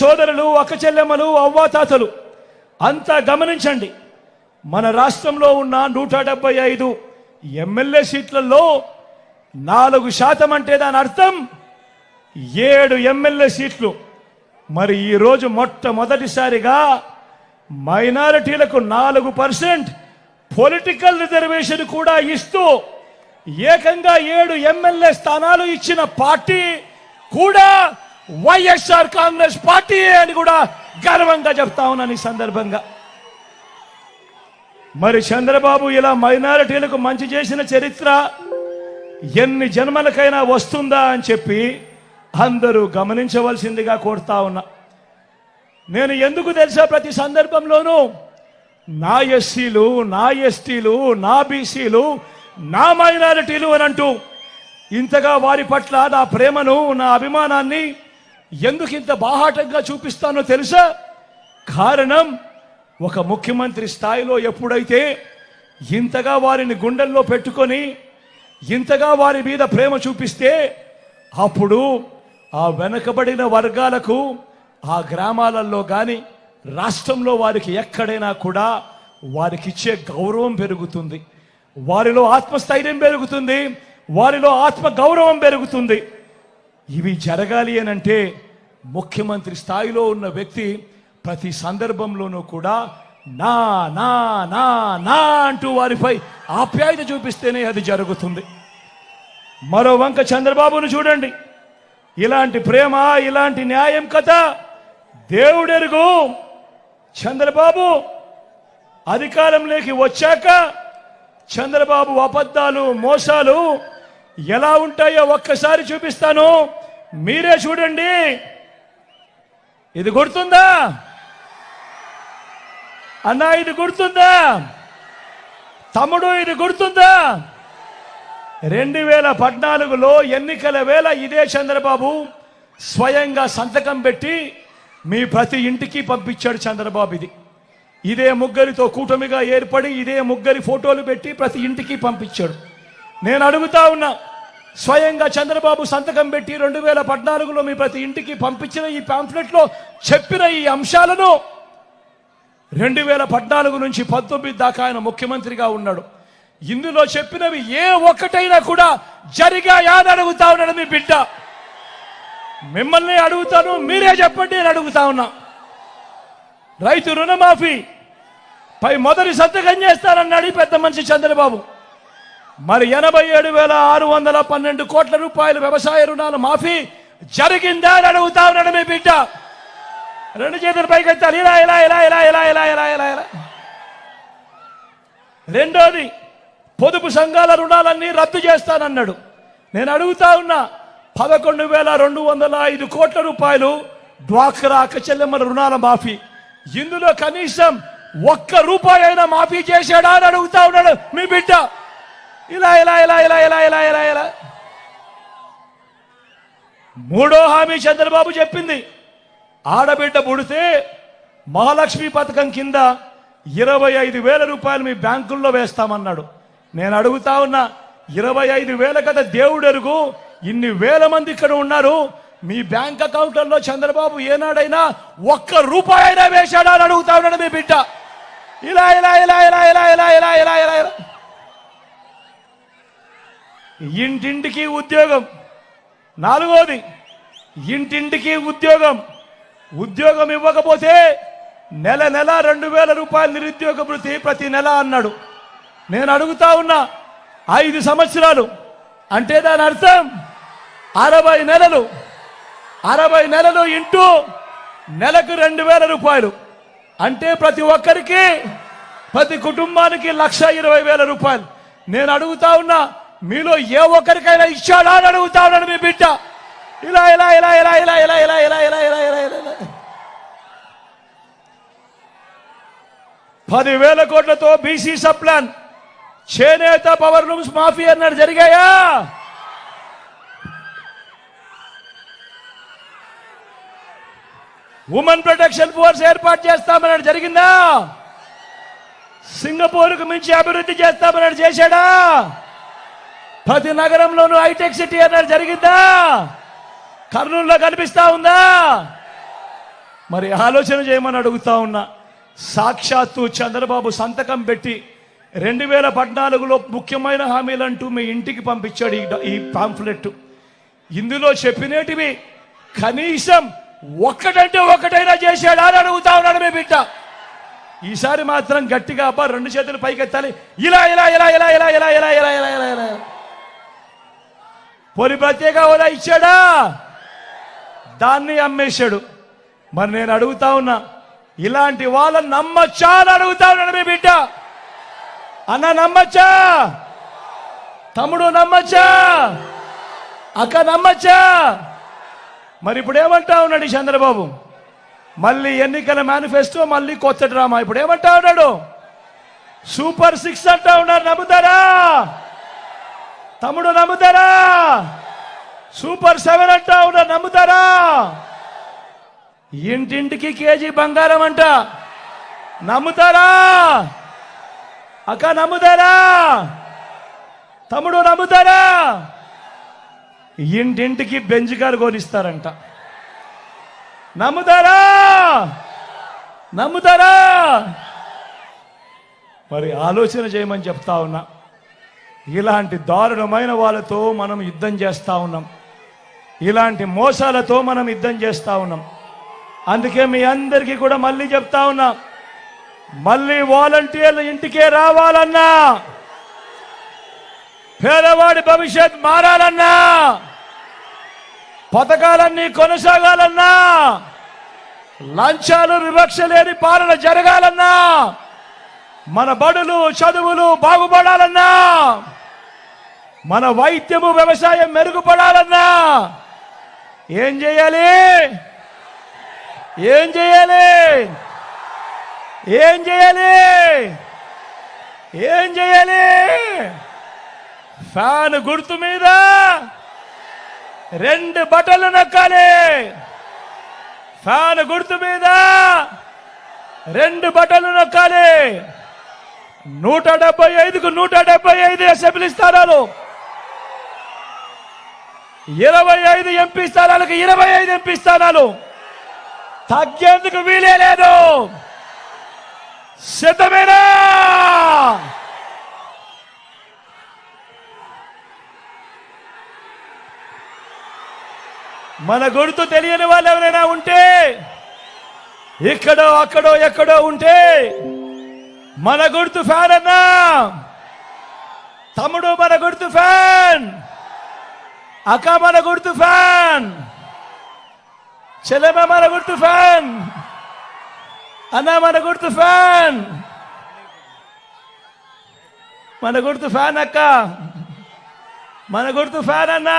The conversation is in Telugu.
సోదరులు, అక్క చెల్లెమ్మలు, అవ్వాతాతలు అంతా గమనించండి. మన రాష్ట్రంలో ఉన్న 175 ఎమ్మెల్యే సీట్లలో 4% అంటే దాని అర్థం 7 ఎమ్మెల్యే సీట్లు. మరి ఈరోజు మొట్టమొదటిసారిగా మైనారిటీలకు 4% పొలిటికల్ రిజర్వేషన్ కూడా ఇస్తూ ఏకంగా 7 ఎమ్మెల్యే స్థానాలు ఇచ్చిన పార్టీ కూడా వైఎస్ఆర్ కాంగ్రెస్ పార్టీ అని కూడా గర్వంగా చెప్తా ఉన్నాను ఈ సందర్భంగా. మరి చంద్రబాబు ఇలా మైనారిటీలకు మంచి చేసిన చరిత్ర ఎన్ని జన్మలకైనా వస్తుందా అని చెప్పి అందరూ గమనించవలసిందిగా కోరుతా ఉన్నా. నేను ఎందుకు తెలుసా ప్రతి సందర్భంలోనూ నా ఎస్సీలు, నా ఎస్టీలు, నా బీసీలు, నా మైనారిటీలు అని అంటూ ఇంతగా వారి పట్ల నా ప్రేమను, నా అభిమానాన్ని ఎందుకు ఇంత బాహాటంగా చూపిస్తానో తెలుసా? కారణం, ఒక ముఖ్యమంత్రి స్థాయిలో ఎప్పుడైతే ఇంతగా వారిని గుండెల్లో పెట్టుకొని ఇంతగా వారి మీద ప్రేమ చూపిస్తే అప్పుడు ఆ వెనకబడిన వర్గాలకు ఆ గ్రామాలలో కానీ రాష్ట్రంలో వారికి ఎక్కడైనా కూడా వారికి ఇచ్చే గౌరవం పెరుగుతుంది, వారిలో ఆత్మస్థైర్యం పెరుగుతుంది, వారిలో ఆత్మ గౌరవం పెరుగుతుంది. ఇవి జరగాలి అని అంటే ముఖ్యమంత్రి స్థాయిలో ఉన్న వ్యక్తి ప్రతి సందర్భంలోనూ కూడా నా నా నా నా అంటూ వారిపై ఆప్యాయత చూపిస్తేనే అది జరుగుతుంది. మరో వంక చంద్రబాబును చూడండి, ఇలాంటి ప్రేమ, ఇలాంటి న్యాయం కథ దేవుడెరుగు. చంద్రబాబు అధికారంలోకి వచ్చాక చంద్రబాబు అబద్ధాలు, మోసాలు ఎలా ఉంటాయో ఒక్కసారి చూపిస్తాను, మీరే చూడండి. ఇది గుర్తుందా అన్నా? ఇది గుర్తుందా తమ్ముడు? ఇది గుర్తుందా? 2014లో ఎన్నికల వేళ ఇదే చంద్రబాబు స్వయంగా సంతకం పెట్టి మీ ప్రతి ఇంటికి పంపించాడు చంద్రబాబు. ఇదే ముగ్గురితో కూటమిగా ఏర్పడి ఇదే ముగ్గురి ఫోటోలు పెట్టి ప్రతి ఇంటికి పంపించాడు. నేను అడుగుతా ఉన్నా, స్వయంగా చంద్రబాబు సంతకం పెట్టి 2014లో మీ ప్రతి ఇంటికి పంపించిన ఈ పాంఫ్లెట్లో చెప్పిన ఈ అంశాలను 2014 నుంచి 19 దాకా ఆయన ముఖ్యమంత్రిగా ఉన్నాడు. ఇందులో చెప్పినవి ఏ ఒక్కటైనా కూడా జరిగాయా అని అడుగుతా ఉన్నాడు మీ బిడ్డ. మిమ్మల్ని అడుగుతాను, మీరే చెప్పండి అని అడుగుతా ఉన్నా. రైతు రుణమాఫీ పై మొదటి సంతకం చేస్తానన్నాడు పెద్ద మనిషి చంద్రబాబు. మరి 87,612 కోట్ల రూపాయలు వ్యవసాయ రుణాల మాఫీ జరిగిందా అని అడుగుతా ఉన్నాడు మీ బిడ్డ. 2 చేతుల పైకి ఎత్తాలి, ఇలా ఇలా ఇలా ఇలా ఇలా ఇలా ఇలా ఇలా ఇలా. రెండోది, పొదుపు సంఘాల రుణాలన్నీ రద్దు చేస్తానన్నాడు. నేను అడుగుతా ఉన్నా, 11,205 కోట్ల రూపాయలు డ్వాక్రా అక్క చెల్లెమ్మల రుణాల మాఫీ. ఇందులో కనీసం 1 రూపాయి అయినా మాఫీ చేశాడా అని అడుగుతా ఉన్నాడు మీ బిడ్డ. ఇలా ఇలా ఇలా ఇలా ఇలా ఇలా ఇలా ఇలా. మూడో హామీ చంద్రబాబు చెప్పింది, ఆడబిడ్డ పుడితే మహాలక్ష్మి పథకం కింద 25,000 రూపాయలు మీ బ్యాంకుల్లో వేస్తామన్నాడు. నేను అడుగుతా ఉన్నా, 25,000 కదా దేవుడెరుగు, ఇన్ని వేల మంది ఇక్కడ ఉన్నారు, మీ బ్యాంక్ అకౌంట్లలో చంద్రబాబు ఏనాడైనా 1 రూపాయి అయినా వేశాడా అని అడుగుతా ఉన్నాడు మీ బిడ్డ. ఇలా ఇలా ఇలా ఇలా ఇలా ఇలా ఇలా ఇలా ఇలా ఇలా. ఇంటింటికి ఉద్యోగం. నాలుగోది, ఇంటింటికి ఉద్యోగం. ఉద్యోగం ఇవ్వకపోతే నెల 2,000 రూపాయలు నిరుద్యోగ భృతి ప్రతి నెల అన్నాడు. నేను అడుగుతా ఉన్నా, 5 సంవత్సరాలు అంటే దాని అర్థం 60 నెలలు. 60 నెలలు ఇంటూ నెలకు 2,000 రూపాయలు అంటే ప్రతి ఒక్కరికి, ప్రతి కుటుంబానికి 1,20,000 రూపాయలు. నేను అడుగుతా ఉన్నా, మీలో ఏ ఒక్కరికైనా ఇచ్చాడా అని అడుగుతా ఉన్నాడు మీ బిడ్డ. ఇలా ఇలా ఇలా ఇలా ఇలా ఇలా ఇలా ఇలా ఇలా ఇలా ఇలా ఇలా. 10,000 కోట్లతో బీసీ సబ్ ప్లాన్, చేనేత పవర్ లూమ్స్ మాఫీ అన్నాడు, జరిగాయా? ఉమెన్ ప్రొటెక్షన్ ఫోర్స్ ఏర్పాటు చేస్తామన్నాడు, జరిగిందా? సింగపూర్కు మించి అభివృద్ధి చేస్తామన్నాడు, చేశాడా? ప్రతి నగరంలోనూ హైటెక్ సిటీ అన్నాడు, జరిగిందా? కర్నూలులో కనిపిస్తా ఉందా? మరి ఆలోచన చేయమని అడుగుతా ఉన్నా. సాక్షాత్తు చంద్రబాబు సంతకం పెట్టి 2014లో ముఖ్యమైన హామీలంటూ మీ ఇంటికి పంపించాడు ఈ పాంఫ్లెట్. ఇందులో చెప్పినటివి కనీసం ఒక్కటంటే ఒక్కటైనా చేశాడా అని అడుగుతా ఉన్నాడు మీ బిడ్డ. ఈసారి మాత్రం గట్టిగా అబ్బా 2 చేతులు పైకెత్తాలి. ఇలా ఇలా ఇలా ఇలా ఇలా ఇలా ఇలా ఇలా ఇలా ఇలా ఇలా పోనీ ప్రత్యేక హోదా ఇచ్చాడా? దాన్ని అమ్మేశాడు. మరి నేను అడుగుతా ఉన్నా, ఇలాంటి వాళ్ళని నమ్మచ్చా అని అడుగుతా ఉన్నాడు మీ బిడ్డ. అన్న నమ్మచ్చా? తమ్ముడు నమ్మచ్చా? అక్క నమ్మచ్చా? మరి ఇప్పుడు ఏమంటా ఉన్నాడు ఈ చంద్రబాబు? మళ్ళీ ఎన్నికల మేనిఫెస్టో, మళ్ళీ కొత్త డ్రామా. ఇప్పుడు ఏమంటా ఉన్నాడు? సూపర్ 6 అంటా ఉన్నారు. నమ్ముతారా తమ్ముడు? నమ్ముతారా? సూపర్ 7 అంటా ఉన్నారు. నమ్ముతారా? ఇంటింటికి కేజీ బంగారం అంట. నమ్ముతారా? అక్క నమ్ముతారా? తమ్ముడు నమ్ముతారా? ఇంటింటికి బెంజ్ కారు కొనిస్తారంట. నమ్ముతారా? నమ్ముతారా? మరి ఆలోచన చేయమని చెప్తా ఉన్నా. ఇలాంటి దారుణమైన వాళ్ళతో మనం యుద్ధం చేస్తా ఉన్నాం. ఇలాంటి మోసాలతో మనం యుద్ధం చేస్తా ఉన్నాం. అందుకే మీ అందరికీ కూడా మళ్ళీ చెప్తా ఉన్నా, మళ్ళీ వాలంటీర్లు ఇంటికే రావాలన్నా, పేదవాడి భవిష్యత్ మారాలన్నా, పథకాలన్నీ కొనసాగాలన్నా, లంచాలు వివక్ష లేని పాలన జరగాలన్నా, మన బడులు చదువులు బాగుపడాలన్నా, మన వైద్యము వ్యవసాయం మెరుగుపడాలన్నా ఏం చేయాలి? ఏం చేయాలి? ఏం చేయాలి? ఏం చేయాలి? ఫ్యాన్ గుర్తు మీద 2 బటన్లు నొక్కాలి. ఫ్యాన్ గుర్తు మీద 2 బటన్లు నొక్కాలి. 175కు 175 అసెంబ్లీ స్థానాలు, 25 ఎంపీ స్థానాలకు 25 ఎంపీ స్థానాలు. తగ్గేందుకు వీలే లేదు. సిద్ధమేనా? మన గుర్తు తెలియని వాళ్ళు ఎవరైనా ఉంటే, ఇక్కడో అక్కడో ఎక్కడో ఉంటే, మన గుర్తు ఫ్యాన్ అన్నా. తమ్ముడు మన గుర్తు ఫ్యాన్, అక్క మన గుర్తు ఫ్యాన్, చెల్లెమ్మ మన గుర్తు ఫ్యాన్, అన్న మన గుర్తు ఫ్యాన్. మన గుర్తు ఫ్యాన్ అక్క, మన గుర్తు ఫ్యాన్ అన్నా.